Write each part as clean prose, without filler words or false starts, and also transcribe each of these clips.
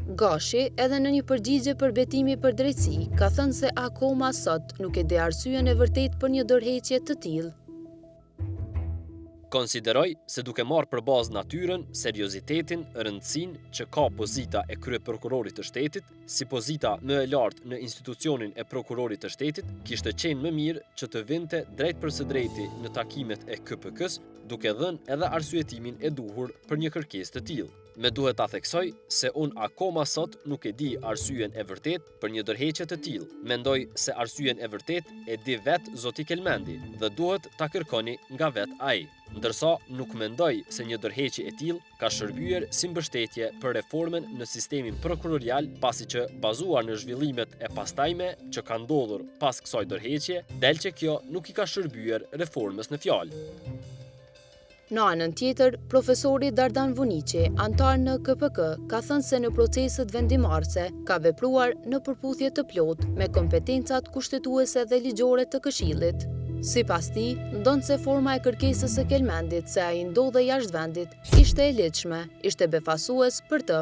Gashi, edhe në një përgjigje për betimi për drejtësi, ka thënë se akoma sot nuk e di arsyen e vërtetë për një dorëheqje të tillë. Konsideroj se duke marrë për bazë natyrën, seriozitetin, rëndësinë që ka pozita e kryeprokurorit të shtetit, si pozita më e lartë në institucionin e prokurorit të shtetit, kishte qenë më mirë që të vinte drejt për së drejti në takimet e KPK-s, duke dhënë edhe arsyetimin e duhur për një kërkesë të tillë. Me duhet ta theksoj se unë akoma sot nuk e di arsyen e vërtet për një dorëheqje të tillë. Mendoj se arsyen e vërtet e di vetë zoti Kelmendi dhe duhet ta kërkoni nga vetë ai. Ndërsa nuk mendoj se një dorëheqje e tillë ka shërbyer si mbështetje për reformën në sistemin prokurorial, pasi që bazuar në zhvillimet e pastajme që kanë ndodhur pas kësaj dorëheqje, del që kjo nuk i ka shërbyer reformës në fjalë. Në anën tjetër, profesori Dardan Vuniqi, antar në KPK, ka thënë se në proceset vendimarrëse ka vepruar në përputhje të plotë me kompetencat kushtetuese dhe ligjore të Këshillit. Sipas tij, ndonë se forma e kërkesës së Kelmendit se ai ndodhej jashtë vendit ishte e lehtëshme, ishte befasues për të.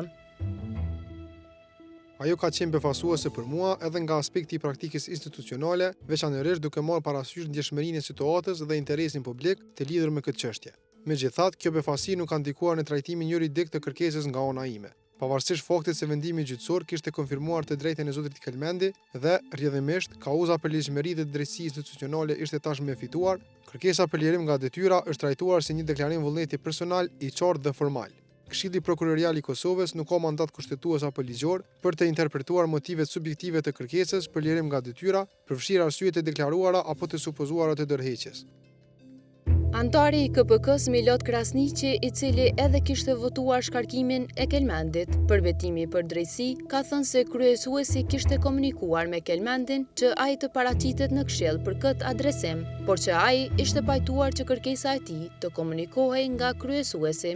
Ajo ka qenë befasuese për mua edhe nga aspekti i praktikës institucionale, veçanërisht duke marrë parasysh ndjeshmërinë e situatës dhe interesin publik të lidhur me këtë çështje. Megjithatë, kjo befasi nuk ka ndikuar në trajtimin juridik të kërkesës nga ana ime. Pavarësisht faktit se vendimi gjyqësor kishte konfirmuar të drejtën e zotit Kelmendi dhe rrjedhimisht kauza për ligjmëri dhe drejtësi institucionale ishte tashmë e fituar, kërkesa për lirim nga detyra është trajtuar si një deklarim vullneti personal i qartë dhe formal. Këshilli Prokurorial i Kosovës nuk ka mandat kushtetues apo ligjor për të interpretuar motivet subjektive të kërkesës për lirim nga detyra, përfshirë arsyet e deklaruara apo të supozuara të dorëheqjes. Antari i KPK-s Milot Krasniqi, i cili edhe kishte votuar shkarkimin e Kelmendit për betimi për drejtësi, ka thënë se kryesuesi kishte komunikuar me Kelmendin që ai të paraqitet në këshill për këtë adresim, por që ai ishte pajtuar që kërkesa e tij të komunikohej nga kryesuesi.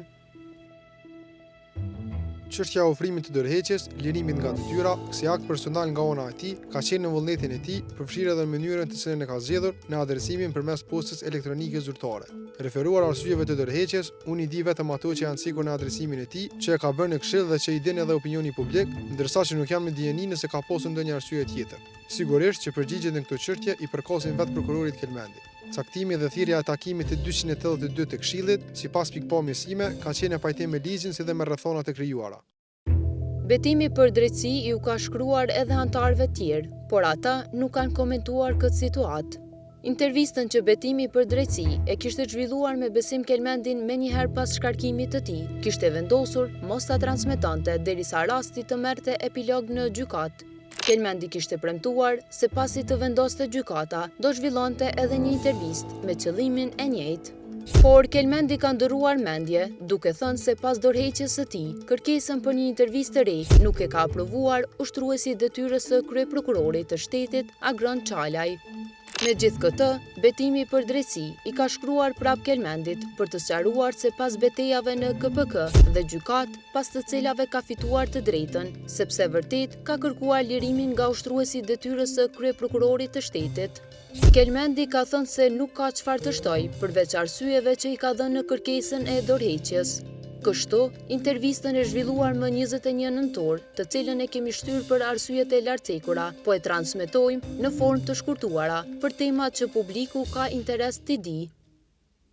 Çështja e ofrimit të dorëheqjes, lirimit nga detyra, si akt personal nga ana e tij, ka qenë në vullnetin e tij, përfshirë edhe në mënyrën të cilën e ka zgjedhur në adresimin përmes postës elektronike zyrtare. Referuar arsyeve të dorëheqjes, unë i di vetëm ato që janë sikur në adresimin e tij, që e ka bërë në këshill dhe që i din edhe opinioni publik, ndërsa që nuk jam në dijeni nëse ka pasur ndonjë arsye tjetër. Sigurisht që përgjigjet në këtë çështje i përkasin vetë prokurorit Kelmendi. Caktimi dhe thirrja e takimit të 282 të Këshillit, sipas pikpamjes sime, ka qenë në pajtim me ligjin si dhe me rrethonat e krijuara. Betimi për drejtësi ju ka shkruar edhe antarëve tjerë, por ata nuk kanë komentuar këtë situatë. Intervistën që betimi për drejtësi e kishte zhvilluar me Besim Kelmendin menjëherë pas shkarkimit të tij, kishte vendosur mos ta transmetonte derisa rasti të merrte epilog në gjykatë. Kelmendi kishte premtuar se pasi të vendoste gjykata, do zhvillonte edhe një intervistë me qëllimin e njëjtë. Por Kelmendi ka ndërruar mendje, duke thënë se pas dorëheqjes së tij, kërkesën për një intervistë të re nuk e ka aprovuar ushtruesi i detyrës së kryeprokurorit të shtetit, Agron Çalaj. Megjithë këtë, betimi për drejtësi i ka shkruar prap Kelmendit për të sqaruar se pas betejave në KPK dhe gjykat, pas të cilave ka fituar të drejtën, sepse vërtet ka kërkuar lirimin nga ushtruesi i detyrës së kryeprokurorit të shtetit. Kelmendi ka thënë se nuk ka çfarë të shtojë përveç arsyeve që i ka dhënë në kërkesën e dorëheqjes. Kështu, intervistën e zhvilluar më 21 nëntor, të cilën e kemi shtyrë për arsyet e lartcekura, po e transmetojmë në formë të shkurtuara për temat që publiku ka interes t'i di.